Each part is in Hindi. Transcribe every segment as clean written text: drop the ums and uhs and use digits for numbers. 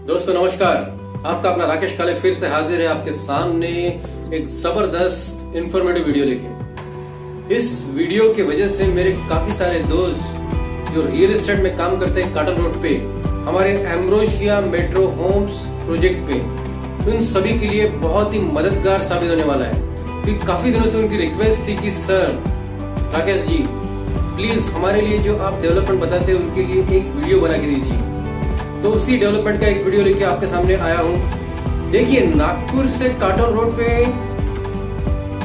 दोस्तों नमस्कार, आपका अपना राकेश काले फिर से हाजिर है आपके सामने एक जबरदस्त इंफॉर्मेटिव वीडियो लेके। इस वीडियो की वजह से मेरे काफी सारे दोस्त जो रियल एस्टेट में काम करते हैं काटल रोड पे हमारे एम्ब्रोसिया मेट्रो होम्स प्रोजेक्ट पे, उन सभी के लिए बहुत ही मददगार साबित होने वाला है। क्योंकि काफी दिनों से उनकी रिक्वेस्ट थी कि सर राकेश जी प्लीज हमारे लिए जो आप डेवलपमेंट बताते हैं उनके लिए एक वीडियो बना के दीजिए। तो उसी डेवलपमेंट का एक वीडियो लेके आपके सामने आया हूँ। देखिए, नागपुर से काटल रोड पे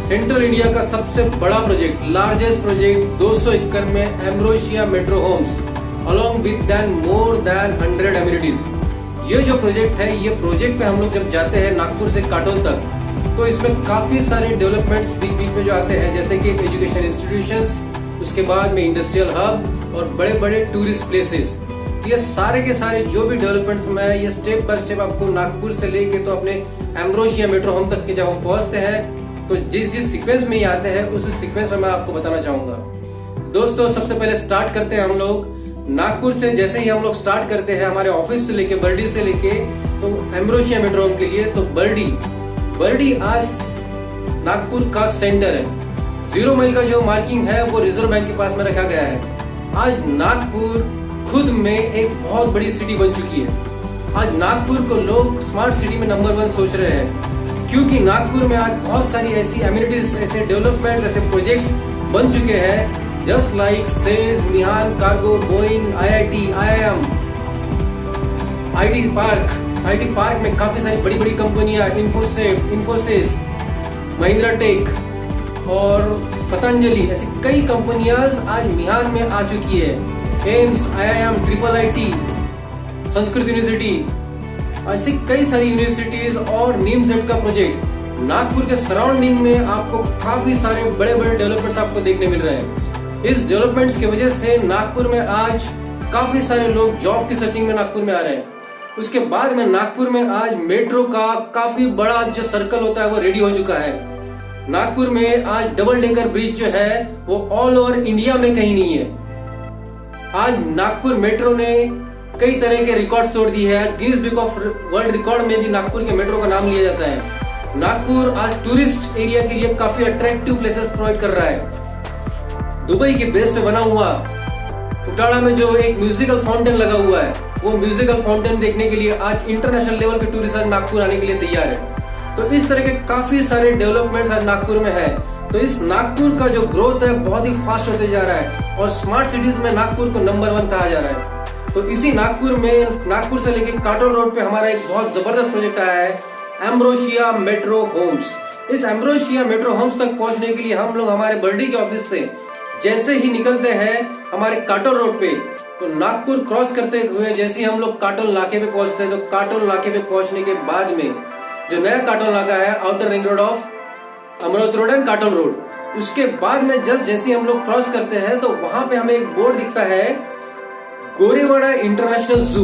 सेंट्रल इंडिया का सबसे बड़ा प्रोजेक्ट, लार्जेस्ट प्रोजेक्ट 200 एकड़ में Ambrosia metro homes along with more than 100 amenities. ये जो प्रोजेक्ट है, ये प्रोजेक्ट पे हम लोग जब जाते हैं नागपुर से काटल तक, तो इसमें काफी सारे डेवलपमेंट्स बीच बीच में जो आते हैं, जैसे कि एजुकेशन इंस्टीट्यूशंस, उसके बाद में इंडस्ट्रियल हब और बड़े बड़े टूरिस्ट प्लेसेस। ये सारे के सारे जो भी डेवलपमेंट्स में ये स्टेप बाय स्टेप आपको नागपुर से लेके तो अपने एम्ब्रोसिया मेट्रो होम तक के जब हम पहुंचते हैं तो जिस सीक्वेंस में ये आते हैं उस सीक्वेंस में मैं आपको बताना चाहूंगा। दोस्तों सबसे पहले स्टार्ट करते हैं हम लोग नागपुर से। जैसे ही हम लोग स्टार्ट करते हैं हमारे ऑफिस से लेके बर्डी से लेके तो एम्ब्रोसिया मेट्रो होम के लिए, तो बर्डी आज नागपुर का सेंटर है। 0 माइल का जो मार्किंग है वो रिजर्व बैंक के पास में रखा गया है। आज नागपुर खुद में एक बहुत बड़ी सिटी बन चुकी है। आज नागपुर को लोग स्मार्ट सिटी में नंबर 1 सोच रहे हैं, क्योंकि नागपुर में आज बहुत सारी ऐसी एमिनिटीज, ऐसे डेवलपमेंट, ऐसे प्रोजेक्ट्स बन चुके हैं just like says, Mihan, cargo, Boeing, IIT, IIM, IT park में काफी सारी बड़ी बड़ी कंपनियां, इन्फोसिस, महिंद्रा टेक और पतंजलि, ऐसी कई कंपनियां आज मिहान में आ चुकी है। AIIMS, IIM, IIT, Sanskrit university, ऐसी कई सारी यूनिवर्सिटीज और नीम सेट का प्रोजेक्ट नागपुर के सराउंडिंग में आपको काफी सारे बड़े बड़े डेवलपमेंट्स आपको देखने मिल रहे हैं। इस डेवलपमेंट्स की वजह से नागपुर में आज काफी सारे लोग जॉब की सर्चिंग में नागपुर में आ रहे हैं। उसके बाद में नागपुर में आज मेट्रो का काफी बड़ा जो सर्कल होता है वो रेडी हो चुका है। नागपुर में आज डबल डेकर ब्रिज जो है वो ऑल ओवर इंडिया में कहीं नहीं है। आज नागपुर मेट्रो ने कई तरह के रिकॉर्ड्स तोड़ दिए हैं। आज Guinness book of world record में भी नागपुर के मेट्रो का नाम लिया जाता है। नागपुर आज टूरिस्ट एरिया के लिए काफी अट्रैक्टिव प्लेसेस प्रोवाइड कर रहा है। दुबई के बेस पे बना हुआ फुटाड़ा में जो एक म्यूजिकल फाउंटेन लगा हुआ है, वो म्यूजिकल फाउंटेन देखने के लिए आज इंटरनेशनल लेवल के टूरिस्ट नागपुर आने के लिए तैयार है। तो इस तरह के काफी सारे डेवलपमेंट्स आज नागपुर में है। तो इस नागपुर का जो ग्रोथ है बहुत ही फास्ट होते जा रहा है और स्मार्ट सिटीज में नागपुर को नंबर 1 कहा जा रहा है। तो इसी नागपुर में, नागपुर से लेकर काटल रोड पे हमारा एक बहुत जबरदस्त प्रोजेक्ट आया है, एम्ब्रोसिया मेट्रो होम्स। इस एम्ब्रोसिया मेट्रो होम्स तक पहुंचने के लिए हम लोग हमारे बर्डी के ऑफिस से जैसे ही निकलते हैं हमारे काटल रोड पे, तो नागपुर क्रॉस करते हुए जैसे ही हम लोग काटल नाके पे पहुंचते हैं, तो काटल नाके पे पहुंचने के बाद में जो नया काटल नाका है, outer ring road of Amravati road and काटल रोड, उसके बाद में जस्ट जैसे हम लोग क्रॉस करते हैं तो वहां पे हमें एक बोर्ड दिखता है, गोरेवाड़ा इंटरनेशनल जू।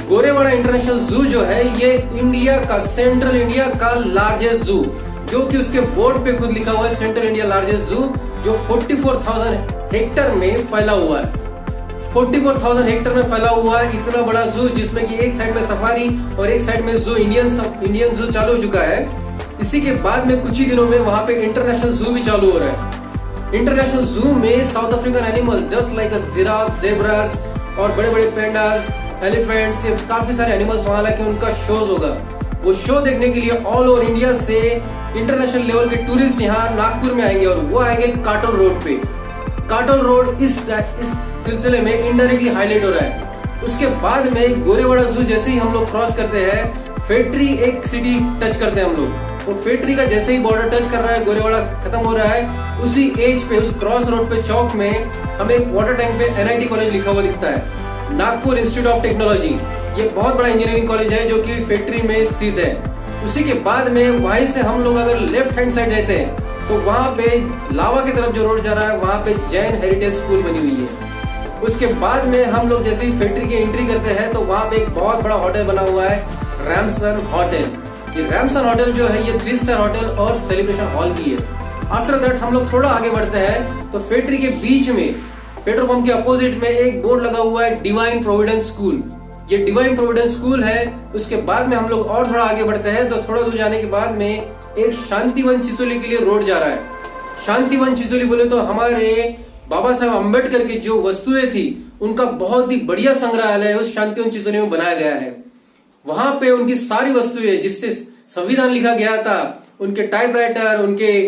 गोरेवाड़ा इंटरनेशनल जू जो है ये इंडिया का, सेंट्रल इंडिया का लार्जेस्ट जू, जो कि उसके बोर्ड पे खुद लिखा हुआ है सेंट्रल इंडिया लार्जेस्ट जू, जो 44,000 हेक्टर में फैला हुआ है। 44,000 हेक्टर में फैला हुआ है इतना बड़ा जू, जिसमें कि एक साइड में सफारी और एक साइड में जू, इंडियन जू चालू हो चुका है। इसी के बाद में कुछ ही दिनों में वहां पे इंटरनेशनल जू भी चालू हो रहा है। इंटरनेशनल जू में south African animals just like giraffe, zebras और बड़े बड़े पेंडास, एलिफेंट्स, ये काफी सारे एनिमल्स वहां लाके उनका शोज होगा। वो शो देखने के लिए ऑल ओवर इंडिया से इंटरनेशनल लेवल के टूरिस्ट यहाँ नागपुर में आएंगे और वो आएंगे काटल रोड पे। काटल रोड इस सिलसिले में इनडायरेक्टली हाईलाइट हो रहा है। उसके बाद में गोरेवाड़ा जू जैसे ही हम लोग क्रॉस करते हैं, फैक्ट्री एक सिटी टच करते हैं हम लोग। वो फैक्ट्री का जैसे ही बॉर्डर टच कर रहा है, गोरेवाड़ा खत्म हो रहा है, उसी एज पे, उस क्रॉस रोड पे चौक में हमें एक वाटर टैंक पे NIT कॉलेज लिखा हुआ दिखता है, नागपुर इंस्टीट्यूट ऑफ टेक्नोलॉजी। ये बहुत बड़ा इंजीनियरिंग कॉलेज है जो कि फैक्ट्री में स्थित है। उसी के बाद में वहीं से हम लोग अगर लेफ्ट हैंड साइड जाते हैं तो वहां पे लावा की तरफ जो रोड जा रहा है वहां पे जैन हेरिटेज स्कूल बनी हुई है। उसके बाद में हम लोग जैसे ही फैक्ट्री की एंट्री करते हैं तो वहां पे एक बहुत बड़ा होटल बना हुआ है, रैमसन होटल। ये रैमसन होटल जो है ये 3 स्टार होटल और सेलिब्रेशन हॉल की है। आफ्टर दैट हम लोग थोड़ा आगे बढ़ते हैं तो फैक्ट्री के बीच में पेट्रोल पंप के अपोजिट में एक बोर्ड लगा हुआ है, डिवाइन प्रोविडेंस स्कूल। ये डिवाइन प्रोविडेंस स्कूल है। उसके बाद में हम लोग और थोड़ा आगे बढ़ते हैं तो थोड़ा दूर जाने के बाद में एक शांतिवन चिचोली के लिए रोड जा रहा है। शांतिवन चिचोली बोले तो हमारे बाबा साहब अम्बेडकर की जो वस्तुएं थी उनका बहुत ही बढ़िया संग्रहालय उस शांतिवन चिचोली में बनाया गया है। वहां पे उनकी सारी वस्तुएं जिससे संविधान लिखा गया था, उनके टाइपराइटर, उनके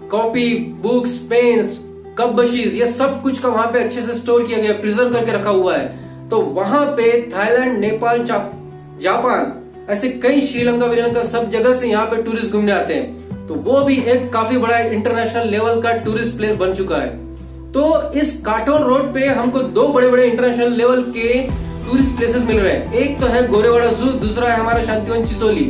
कॉपी, बुक्स, पेन्स, कप बशीज, ये सब कुछ का वहां पे अच्छे से स्टोर किया गया, प्रिजर्व करके रखा हुआ है। तो वहां पे थाईलैंड, नेपाल, जापान, ऐसे कई श्रीलंका सब जगह से यहाँ पे टूरिस्ट घूमने आते हैं। तो वो भी एक काफी बड़ा इंटरनेशनल लेवल का टूरिस्ट प्लेस बन चुका है। तो इस काटोल रोड पे हमको दो बड़े बड़े इंटरनेशनल लेवल के टूरिस्ट प्लेसेस मिल रहे हैं। एक तो है गोरेवाड़ा जू, दूसरा है हमारा शांतिवन चिचोली।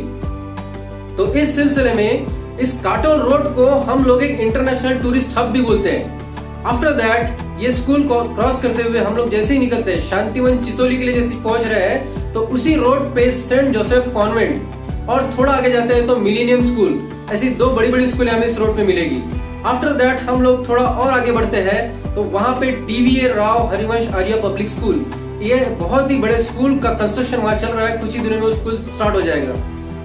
तो इस सिलसिले में इस काटोल रोड को हम लोग एक इंटरनेशनल टूरिस्ट हब भी बोलते हैं। आफ्टर दैट ये स्कूल को क्रॉस करते हुए हम लोग जैसे ही निकलते हैं शांतिवन चिचोली के लिए जैसे पहुंच रहे हैं तो उसी रोड पे सेंट जोसेफ कॉन्वेंट और थोड़ा आगे जाते हैं तो मिलेनियम स्कूल, ऐसी दो बड़ी बड़ी स्कूलें हमें इस रोड पे मिलेगी। आफ्टर दैट हम लोग थोड़ा और आगे बढ़ते हैं तो वहां पे DVA राव हरिवंश आर्य पब्लिक स्कूल, ये बहुत ही बड़े स्कूल का कंस्ट्रक्शन वहां चल रहा है, कुछ ही दिनों में स्कूल स्टार्ट हो जाएगा।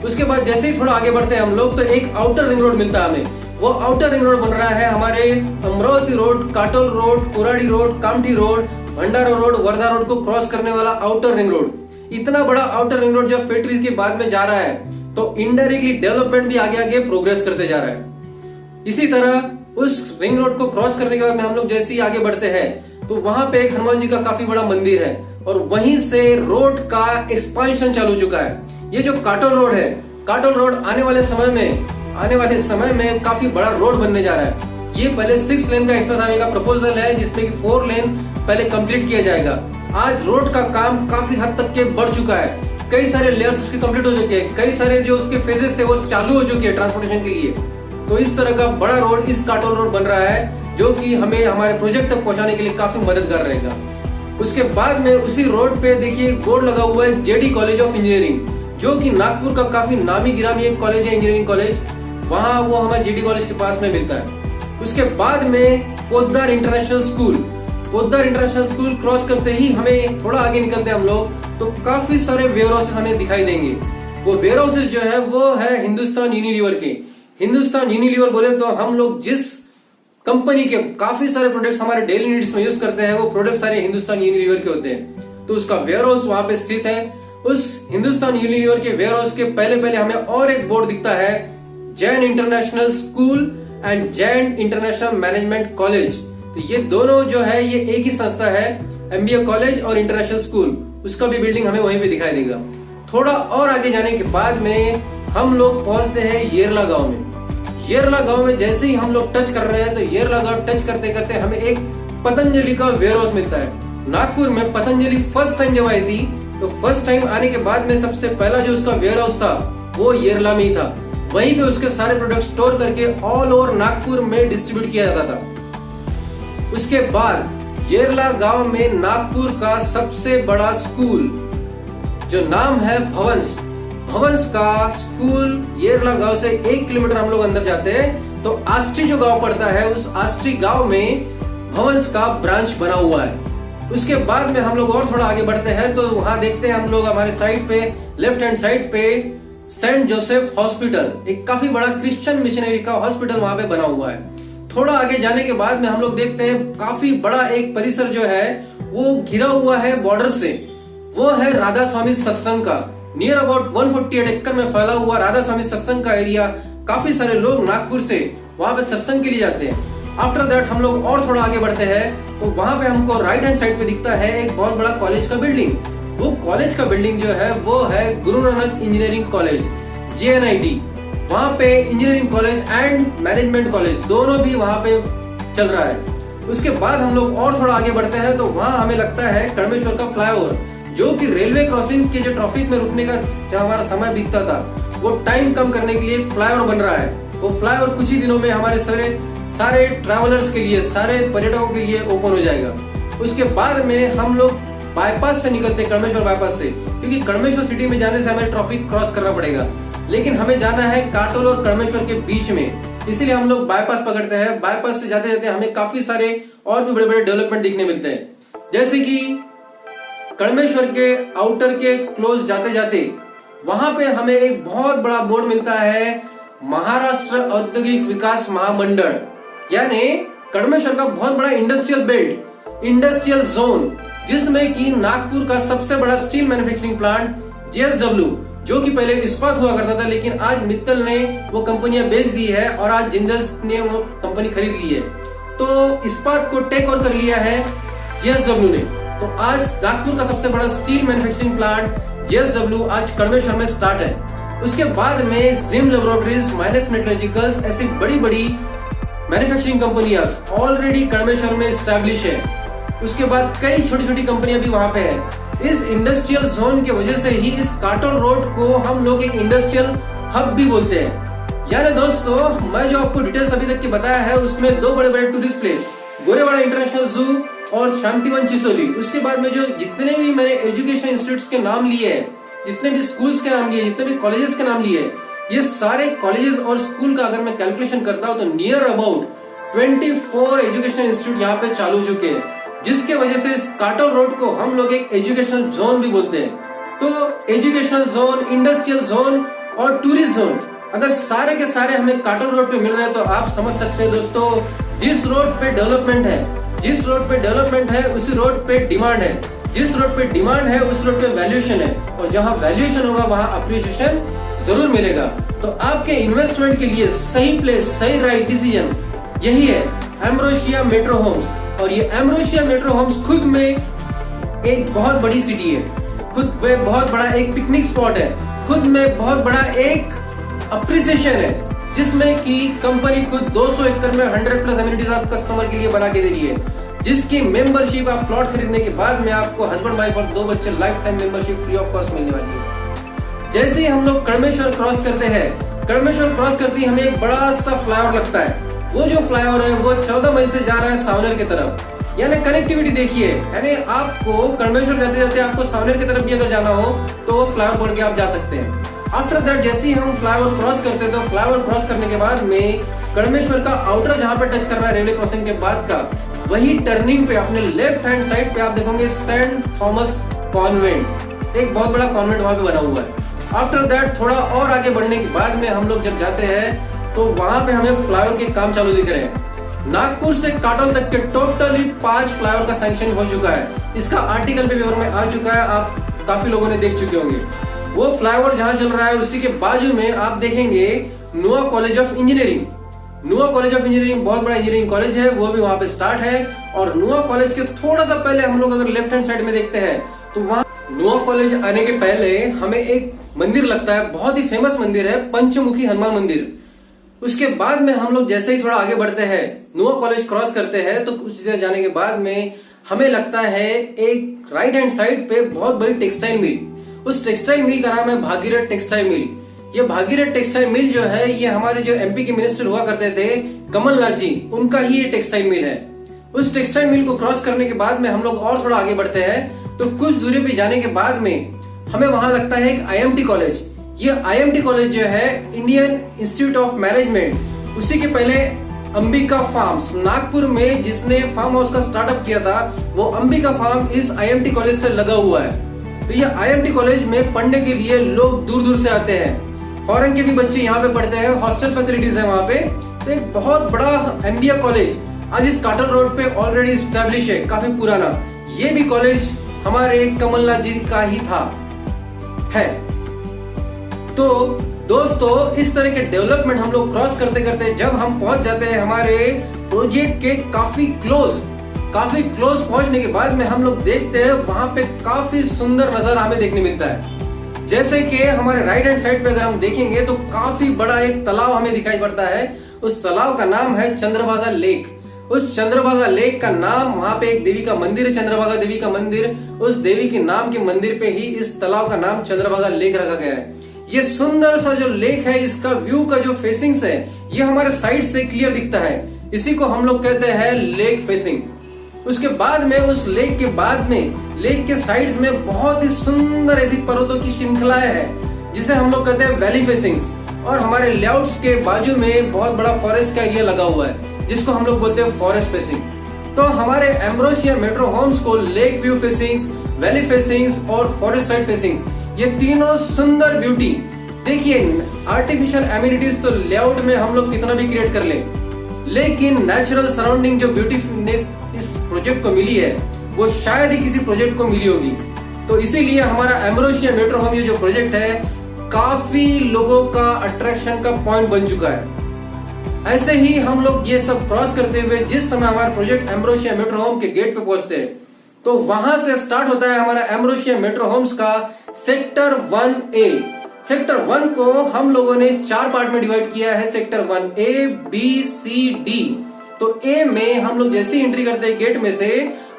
उसके बाद जैसे ही थोड़ा आगे बढ़ते हैं हम लोग तो एक आउटर रिंग रोड मिलता है हमें। वो आउटर रिंग रोड बन रहा है हमारे Amravati road, Katol road, Koradi road, Kamthi road, Bhandara road, Wardha road को क्रॉस करने वाला आउटर रिंग रोड। इतना बड़ा आउटर रिंग रोड जब फैक्ट्रीज के बाद में जा रहा है तो इनडायरेक्टली डेवलपमेंट भी आगे आगे प्रोग्रेस करते जा रहा है। इसी तरह उस रिंग रोड को क्रॉस करने के बाद में हम लोग जैसे ही आगे बढ़ते हैं तो वहां पे एक हनुमान जी का काफी बड़ा मंदिर है और वहीं से रोड का एक्सपांशन चालू हो चुका है। ये जो काटोल रोड है, काटोल रोड आने वाले समय में काफी बड़ा रोड बनने जा रहा है। ये पहले 6 लेन का एक्सप्रेस हाईवे का प्रपोजल है जिसमें कि 4 लेन पहले कंप्लीट किया जाएगा। आज रोड का काम काफी हद तक के बढ़ चुका है, कई सारे लेयर्स उसके कंप्लीट हो चुके हैं, कई सारे जो उसके फेजेस थे वो चालू हो चुके हैं ट्रांसपोर्टेशन के लिए। तो इस तरह का बड़ा रोड इस काटोल रोड बन रहा है जो कि हमें हमारे प्रोजेक्ट तक पहुंचाने के लिए काफी मददगार रहेगा। उसके बाद में उसी रोड पे देखिए बोर्ड लगा हुआ है JD कॉलेज ऑफ इंजीनियरिंग, जो कि नागपुर का काफी नामी गिरामी एक कॉलेज है, इंजीनियरिंग कॉलेज। वहां वो हमारे JD कॉलेज के पास में मिलता है। उसके बाद में पोद्दार इंटरनेशनल स्कूल क्रॉस करते ही हमें थोड़ा आगे निकलते हैं हम लोग तो काफी सारे वेयर हाउसेस हमें दिखाई देंगे। वो वेयर हाउसेस जो है वो है हिंदुस्तान यूनिलीवर के। हिंदुस्तान यूनिलीवर बोले तो हम लोग जिस कंपनी के काफी सारे प्रोडक्ट्स हमारे डेली नीड्स में यूज करते हैं वो प्रोडक्ट सारे हिंदुस्तान यूनिलीवर के होते हैं। तो उसका वेयर हाउस वहां पे स्थित है। उस हिंदुस्तान यूनिलीवर के वेयर हाउस के पहले हमें और एक बोर्ड दिखता है, Jain international school and Jain international management college. तो ये दोनों जो है ये एक ही संस्था है, MBA कॉलेज और इंटरनेशनल स्कूल। उसका भी बिल्डिंग हमें वहीं पे दिखाई देगा। थोड़ा और आगे जाने के बाद में हम लोग पहुंचते हैं येरला गांव में। येरला गांव में जैसे ही हम लोग टच कर रहे हैं तो येरला गांव टच करते करते हमें एक पतंजलि का वेयर हाउस मिलता है। नागपुर में पतंजलि फर्स्ट टाइम जब आई थी तो फर्स्ट टाइम आने के बाद में सबसे पहला जो उसका वेयर हाउस था वो येरला में ही था। वहीं पे उसके सारे प्रोडक्ट स्टोर करके ऑल ओवर नागपुर में डिस्ट्रीब्यूट किया जाता था। उसके बाद येरला गांव में नागपुर का सबसे बड़ा स्कूल जो नाम है भवंस का स्कूल, येरला गांव से 1 किलोमीटर हम लोग अंदर जाते हैं तो आष्टी जो गांव पड़ता है उस आष्टी गांव में भवंस का ब्रांच बना हुआ है। उसके बाद में हम लोग और थोड़ा आगे बढ़ते हैं तो वहां देखते हैं हम लोग हमारे साइड पे लेफ्ट हैंड साइड पे सेंट जोसेफ हॉस्पिटल, एक काफी बड़ा क्रिश्चियन मिशनरी का हॉस्पिटल वहां पे बना हुआ है। थोड़ा आगे जाने के बाद में हम लोग देखते हैं काफी बड़ा एक परिसर जो है वो घिरा हुआ है बॉर्डर से, वो है राधा स्वामी सत्संग का। नियर अबाउट 148 एकड़ में फैला हुआ राधा स्वामी सत्संग का एरिया। काफी सारे लोग नागपुर से वहां पे सत्संग के लिए जाते हैं। आफ्टर दैट हम लोग और थोड़ा आगे बढ़ते हैं तो वहां पे हमको राइट हैंड साइड पे दिखता है एक बहुत बड़ा कॉलेज का बिल्डिंग। वो कॉलेज का बिल्डिंग जो है वो है Guru Nanak engineering college, JNIT। वहां पे engineering college and management college दोनों भी वहां पे चल रहा है। उसके बाद हम लोग और थोड़ा आगे बढ़ते हैं तो वहां हमें लगता है कड़मेश्वर का फ्लाईओवर, जो कि रेलवे क्रॉसिंग के जो ट्रैफिक में रुकने का जहाँ हमारा समय बीतता था वो टाइम कम करने के लिए एक फ्लाईओवर बन रहा है। वो फ्लाईओवर कुछ ही दिनों में हमारे सारे ट्रैवलर्स के लिए, सारे पर्यटकों के लिए ओपन हो जाएगा। उसके बाद में हम लोग बाईपास से निकलते हैं, कड़मेश्वर बाईपास से, क्योंकि कड़मेश्वर सिटी में जाने से हमें ट्रैफिक क्रॉस करना पड़ेगा, लेकिन हमें जाना है काटोल और कड़मेश्वर के बीच में, इसीलिए हम लोग बाईपास पकड़ते हैं। बाईपास से जाते जाते हमें काफी सारे और भी बड़े बड़े डेवलपमेंट दिखने मिलते हैं, जैसे कि कड़मेश्वर के आउटर के क्लोज जाते जाते वहां पे हमें एक बहुत बड़ा बोर्ड मिलता है, महाराष्ट्र औद्योगिक विकास महामंडल, यानी कड़मेश्वर का बहुत बड़ा इंडस्ट्रियल बेल्ट, इंडस्ट्रियल जोन, जिसमें कि नागपुर का सबसे बड़ा स्टील मैन्युफैक्चरिंग प्लांट JSW, जो कि पहले इस्पात हुआ करता था, लेकिन आज मित्तल ने वो कंपनियां बेच दी है और आज जिंदल ने वो कंपनी खरीद ली है। तो इस्पात को टेक ओवर कर लिया है JSW ने। तो आज नागपुर का सबसे बड़ा स्टील मैन्युफैक्चरिंग प्लांट JSW आज कड़मेश्वर में स्टार्ट है। उसके बाद में जिम लैबोरेटरीज, माइनस मेटलर्जिकल्स, ऐसी बड़ी बड़ी मैन्युफैक्चरिंग कंपनियां ऑलरेडी कड़मेश्वर में स्टैब्लिश है। उसके बाद कई छोटी छोटी कंपनियां भी वहां पे है। इस इंडस्ट्रियल जोन की वजह से ही इस काटोल रोड को हम लोग एक इंडस्ट्रियल हब भी बोलते हैं। यानी दोस्तों, मैं जो आपको डिटेल्स अभी तक की बताया है उसमें दो बड़े बड़े टूरिस्ट प्लेस, गोरेवाड़ा इंटरनेशनल जू और शांतिवन चिचोली, उसके बाद में जो जितने भी मैंने एजुकेशन इंस्टीट्यूट्स के नाम लिए हैं, जितने भी स्कूल्स के नाम लिए, जितने भी कॉलेजेस के नाम लिए, ये सारे कॉलेजेस और स्कूल का अगर मैं कैलकुलेशन करता हूँ तो नियर अबाउट 24 एजुकेशन इंस्टीट्यूट यहाँ पे चालू हो चुके हैं, जिसके वजह से इस काटोल रोड को हम लोग एक एजुकेशनल जोन भी बोलते हैं। तो एजुकेशनल जोन, इंडस्ट्रियल जोन और टूरिस्ट जोन अगर सारे के सारे हमें काटोल रोड पे मिल रहे हैं तो आप समझ सकते हैं दोस्तों, जिस रोड पे डेवलपमेंट है, जिस रोड पे डेवलपमेंट है उसी रोड पे डिमांड है, जिस रोड पे डिमांड है उस रोड पे वैल्यूएशन है, और जहाँ वैल्यूएशन होगा वहाँ अप्रिशिएशन जरूर मिलेगा। तो आपके इन्वेस्टमेंट के लिए सही प्लेस, सही राइट डिसीजन यही है एम्ब्रोसिया मेट्रो होम्स। और ये एम्ब्रोसिया मेट्रो होम्स खुद में एक बहुत बड़ी सिटी है, खुद में बहुत बड़ा एक पिकनिक स्पॉट है, खुद में बहुत बड़ा एक अप्रिसिएशन है, जिसमें कि कंपनी खुद 200 एकड़ में 100+ एमिनिटीज आप कस्टमर के लिए बना के दे रही है, जिसकी मेंबरशिप आप प्लॉट खरीदने के बाद में आपको हस्बैंड वाइफ और 2 बच्चे life time membership free of cost मिलने वाली है। जैसे ही हम लोग कड़मेश्वर क्रॉस करते हैं, कड़मेश्वर क्रॉस करते ही हमें एक बड़ा सा फ्लाईओवर लगता है। वो जो फ्लाईओवर है वो 14 मील से जा रहा है सावनेर की तरफ। यानी कनेक्टिविटी देखिए, यानी आपको कड़मेश्वर जाते जाते आपको सावनेर की तरफ भी अगर जाना हो तो वो फ्लाईओवर पढ़ के आप जा सकते हैं। आफ्टर दैट जैसे ही हम फ्लाईओवर क्रॉस करते हैं तो फ्लाईओवर क्रॉस करने के बाद में कड़मेश्वर का आउटर जहाँ पे टच कर रहा है रेलवे क्रॉसिंग के बाद का, वही टर्निंग पे अपने लेफ्ट हैंड साइड पे आप देखोगे सेंट थॉमस कॉन्वेंट, एक बहुत बड़ा कॉन्वेंट वहां पे बना हुआ है। आफ्टर दैट थोड़ा और आगे बढ़ने के बाद में हम लोग जब जाते हैं तो वहां पे हमें फ्लाईओवर के काम चालू दिख रहे हैं। नागपुर से काटोल तक के टोटली 5 फ्लाईओवर का सैंक्शन हो चुका है। इसका आर्टिकल भी पेपर में आ चुका है, आप काफी लोगों ने देख चुके होंगे। वो फ्लाईओवर जहां चल रहा है उसी के बाजू में आप देखेंगे नुआ कॉलेज ऑफ इंजीनियरिंग। नुआ कॉलेज ऑफ इंजीनियरिंग बहुत बड़ा इंजीनियरिंग कॉलेज है, वो भी वहां पे स्टार्ट है। और नुआ कॉलेज के थोड़ा सा पहले हम लोग अगर लेफ्ट हैंड साइड में देखते हैं तो वहां नुआ कॉलेज आने के पहले हमें एक मंदिर लगता है, बहुत ही फेमस मंदिर है, पंचमुखी हनुमान मंदिर। उसके बाद में हम लोग जैसे ही थोड़ा आगे बढ़ते हैं, नुआ कॉलेज क्रॉस करते हैं तो कुछ देर जाने के बाद में हमें लगता है एक राइट हैंड साइड पे बहुत बड़ी टेक्सटाइल मिल। उस टेक्सटाइल मिल का नाम है भागीरथ टेक्सटाइल मिल। ये भागीरथ टेक्सटाइल मिल जो है ये हमारे जो MP के मिनिस्टर हुआ करते थे कमलनाथ जी, उनका ही ये टेक्सटाइल मिल है। उस टेक्सटाइल मिल को क्रॉस करने के बाद में हम लोग और थोड़ा आगे बढ़ते हैं तो कुछ दूरी पे जाने के बाद में हमें वहां लगता है एक IMT कॉलेज। ये IMT कॉलेज जो है इंडियन इंस्टीट्यूट ऑफ मैनेजमेंट, उसी के पहले अंबिका फार्म्स नागपुर में जिसने फार्म हाउस का स्टार्टअप किया था वो अंबिका फार्म इस IMT कॉलेज से लगा हुआ है। तो ये IMT कॉलेज में पढ़ने के लिए लोग दूर दूर से आते हैं, फॉरेन के भी बच्चे यहाँ पे पढ़ते हैं, हॉस्टल फैसिलिटीज है वहाँ पे। तो एक बहुत बड़ा MBA कॉलेज आज इस काटोल रोड पे ऑलरेडी स्टैब्लिश है, काफी पुराना। ये भी कॉलेज हमारे कमलनाथ जी का ही था है। तो दोस्तों इस तरह के डेवलपमेंट हम लोग क्रॉस करते करते जब हम पहुंच जाते हैं हमारे प्रोजेक्ट के काफी क्लोज पहुंचने के बाद में हम लोग देखते हैं वहां पे काफी सुंदर नजारा हमें देखने मिलता है। जैसे कि हमारे राइट हैंड साइड पे अगर हम देखेंगे तो काफी बड़ा एक तालाब हमें दिखाई पड़ता है। उस तालाब का नाम है चंद्रभागा लेक। उस चंद्रभागा लेक का नाम, वहां पे एक देवी का मंदिर है, चंद्रभागा देवी का मंदिर, उस देवी के नाम के मंदिर पे ही इस तालाब का नाम चंद्रभागा लेक रखा गया है। ये सुंदर सा जो लेक है, इसका व्यू का जो फेसिंग्स है ये हमारे साइड से क्लियर दिखता है, इसी को हम लोग कहते हैं लेक फेसिंग। उसके बाद में उस लेक के बाद में लेक के साइड्स में बहुत ही सुंदर ऐसी पर्वतों की श्रृंखलाएं हैं जिसे हम लोग कहते हैं वैली फेसिंग्स। और हमारे लेआउट्स के बाजू में बहुत बड़ा फॉरेस्ट का एरिया लगा हुआ है जिसको हम लोग बोलते हैं फॉरेस्ट फेसिंग। तो हमारे एम्ब्रोसिया मेट्रो होम्स को lake view facings, valley facings और फॉरेस्ट साइड फेसिंग्स, ये तीनों सुंदर ब्यूटी। देखिए, आर्टिफिशियल एमिनिटीज तो लेआउट में हम लोग कितना भी क्रिएट कर ले, लेकिन नेचुरल सराउंडिंग जो ब्यूटीफुलनेस इस प्रोजेक्ट को मिली है वो शायद ही किसी प्रोजेक्ट को मिली होगी। तो इसीलिए हमारा एम्ब्रोसिया मेट्रो होम ये जो प्रोजेक्ट है काफी लोगों का अट्रैक्शन का पॉइंट बन चुका है। ऐसे ही हम लोग ये सब क्रॉस करते हुए जिस समय हमारा प्रोजेक्ट एम्ब्रोसिया मेट्रो होम के गेट पे पहुंचते हैं, तो वहां से स्टार्ट होता है हमारा एम्ब्रोसिया मेट्रो होम्स का सेक्टर 1A। सेक्टर 1 को हम लोगों ने 4 पार्ट में डिवाइड किया है, sector 1A, B, C, D। तो A में हम लोग जैसे ही एंट्री करते हैं गेट में से,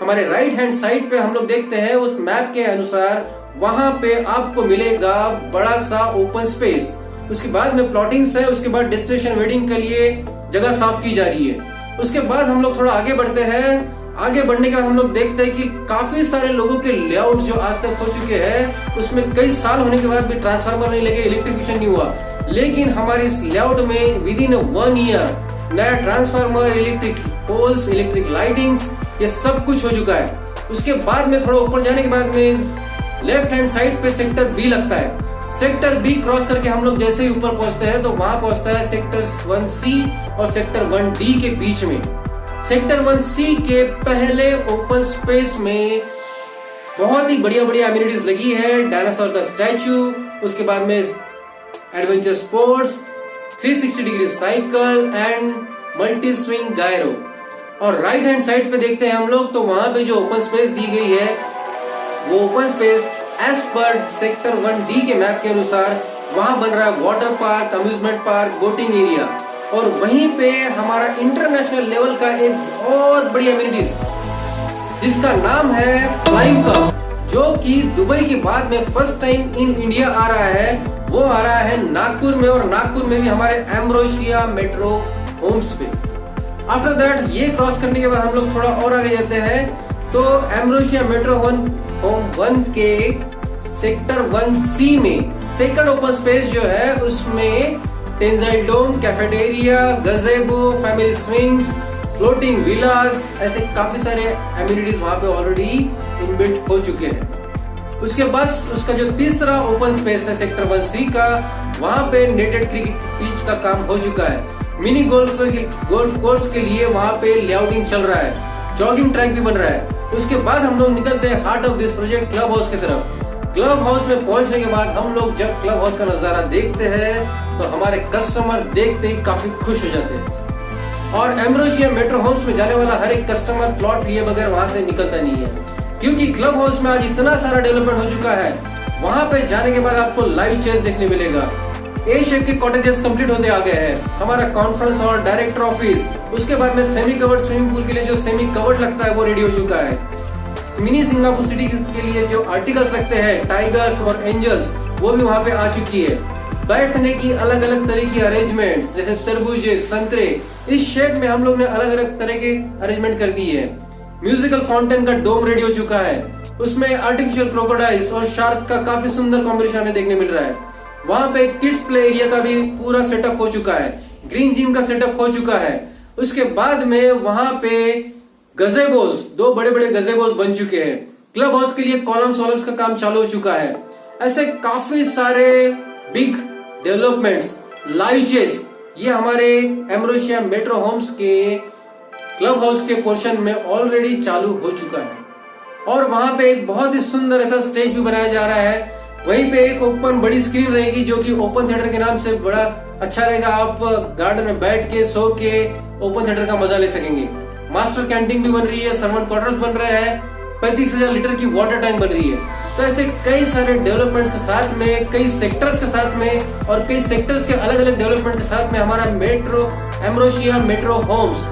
हमारे राइट हैंड साइड पे हम लोग देखते हैं उस मैप के अनुसार वहां पे आपको मिलेगा बड़ा सा ओपन स्पेस। उसके बाद में प्लॉटिंग्स है, उसके बाद डेस्टिनेशन वेडिंग के लिए जगह साफ की जा रही है। उसके बाद हम लोग थोड़ा आगे बढ़ते हैं। आगे बढ़ने के बाद हम लोग देखते हैं कि काफी सारे लोगों के लेआउट जो आज तक हो चुके हैं, उसमें कई साल होने के बाद भी ट्रांसफार्मर नहीं लगे, इलेक्ट्रिफिकेशन नहीं हुआ, लेकिन हमारे इस लेआउट में विद इन 1 ईयर नया transformer, electric poles, electric lightings, ये सब कुछ हो चुका है। उसके बाद में थोड़ा ऊपर जाने के बाद में लेफ्ट हैंड साइड पे सेक्टर बी लगता है। सेक्टर बी क्रॉस करके हम लोग जैसे ही ऊपर पहुंचते हैं तो वहां पहुंचता है सेक्टर 1C और सेक्टर 1D के बीच में। सेक्टर 1C के पहले ओपन स्पेस में बहुत ही बढ़िया बढ़िया एमिनिटीज लगी है। डायनासोर का स्टैचू, उसके बाद में adventure sports, 360 degree cycle and multi swing gyro. और राइट हैंड साइड पे देखते हैं हम लोग, तो वहां पे जो ओपन स्पेस दी गई है वो open space as per sector 1D के मैप के अनुसार वहां बन रहा है water park, amusement park, boating area. और वहीं पे हमारा इंटरनेशनल लेवल का एक बहुत बड़ी एमिनिटीज जिसका नाम है फ्लाइंग कप, जो कि दुबई के बाद में फर्स्ट टाइम इन इंडिया आ रहा है। वो आ रहा है नागपुर में, और नागपुर में भी हमारे एम्ब्रोसिया मेट्रो होम्स पे। आफ्टर दैट ये क्रॉस करने के बाद हम लोग थोड़ा और आगे जाते हैं, तो एम्ब्रोसिया मेट्रो होम 1 के सेक्टर 1C में सेकंड ओपन स्पेस जो है उसमें tensile dome, cafeteria, gazebo, family swings, floating villas, ऐसे काफी सारे एमिनिटीज वहां पे ऑलरेडी इनबिल्ट हो चुके हैं। उसके बाद उसका जो तीसरा ओपन स्पेस है सेक्टर 1C का, वहां पे नेटेड क्रिकेट पिच का काम हो चुका है। मिनी गोल्फ कोर्स के लिए वहां पे लेआउटिंग चल रहा है, जॉगिंग ट्रैक भी बन रहा है। उसके बाद हम लोग निकलते हैं heart of this project club house की तरफ। क्लब हाउस में पहुंचने के बाद हम लोग जब क्लब हाउस का नजारा देखते हैं तो हमारे कस्टमर देखते ही काफी खुश हो जाते हैं। और एम्ब्रोसिया मेट्रो होम्स में जाने वाला हर एक कस्टमर प्लॉट लिए बगैर वहां से निकलता नहीं है, क्योंकि क्लब हाउस में आज इतना सारा डेवलपमेंट हो चुका है। वहां पे जाने के बाद आपको लाइव चेस देखने मिलेगा, ए शेप के कॉटेजेस कंप्लीट होते आ गए हैं, हमारा कॉन्फ्रेंस हॉल, डायरेक्टर ऑफिस, उसके बाद में सेमी कवर्ड स्विमिंग पूल के लिए जो सेमी कवर्ड लगता है वो रेडी हो चुका है। मिनी सिंगापुर सिटी के लिए जो आर्टिकल्स लगते हैं, टाइगर्स और एंजल्स, वो भी वहां पे आ चुकी है। बैठने की अलग अलग तरह की अरेंजमेंट्स, जैसे तरबूजे, संतरे, इस शेप में हम लोग ने अलग अलग तरह के अरेंजमेंट कर दी है। म्यूजिकल फाउंटेन का डोम रेडी हो चुका है, उसमें आर्टिफिशियल क्रोकोडाइल्स और शार्क का काफी सुंदर कॉम्बिनेशन हमें देखने मिल रहा है। वहां पे किड्स प्ले एरिया का भी पूरा सेटअप हो चुका है, ग्रीन जिम का सेटअप हो चुका है। उसके बाद में वहां पे गज़ेबोस, 2 बड़े बड़े गज़ेबोस बन चुके हैं। क्लब हाउस के लिए कॉलम्स का काम चालू हो चुका है। ऐसे काफी सारे बिग डेवलपमेंट्स, लाइव चेस, ये हमारे एम्ब्रोसिया मेट्रो होम्स के क्लब हाउस के पोर्शन में ऑलरेडी चालू हो चुका है। और वहां पे एक बहुत ही सुंदर ऐसा स्टेज भी बनाया जा रहा है। वहीं पे एक ओपन बड़ी स्क्रीन रहेगी जो कि ओपन थिएटर के नाम से बड़ा अच्छा रहेगा। आप गार्डन में बैठ के सो के ओपन थिएटर का मजा ले सकेंगे। मास्टर कैंटीन भी बन रही है, सर्वेंट क्वार्टर्स बन रहे हैं, 35,000 लीटर की वाटर टैंक बन रही है। तो ऐसे कई सारे डेवलपमेंट्स के साथ में, कई सेक्टर्स के साथ में और कई सेक्टर्स के अलग अलग डेवलपमेंट के साथ में हमारा एम्ब्रोसिया मेट्रो होम्स,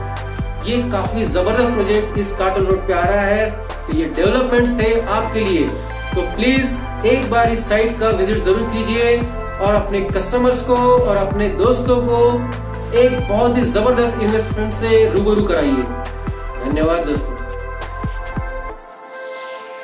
ये काफी जबरदस्त प्रोजेक्ट इस कार्टल रोड पे आ रहा है। तो ये डेवलपमेंट्स थे आपके लिए, तो प्लीज एक बार इस साइट का विजिट जरूर कीजिए और अपने कस्टमर्स को और अपने दोस्तों को एक बहुत ही जबरदस्त इन्वेस्टमेंट से रूबरू कराइए। धन्यवाद दोस्तों।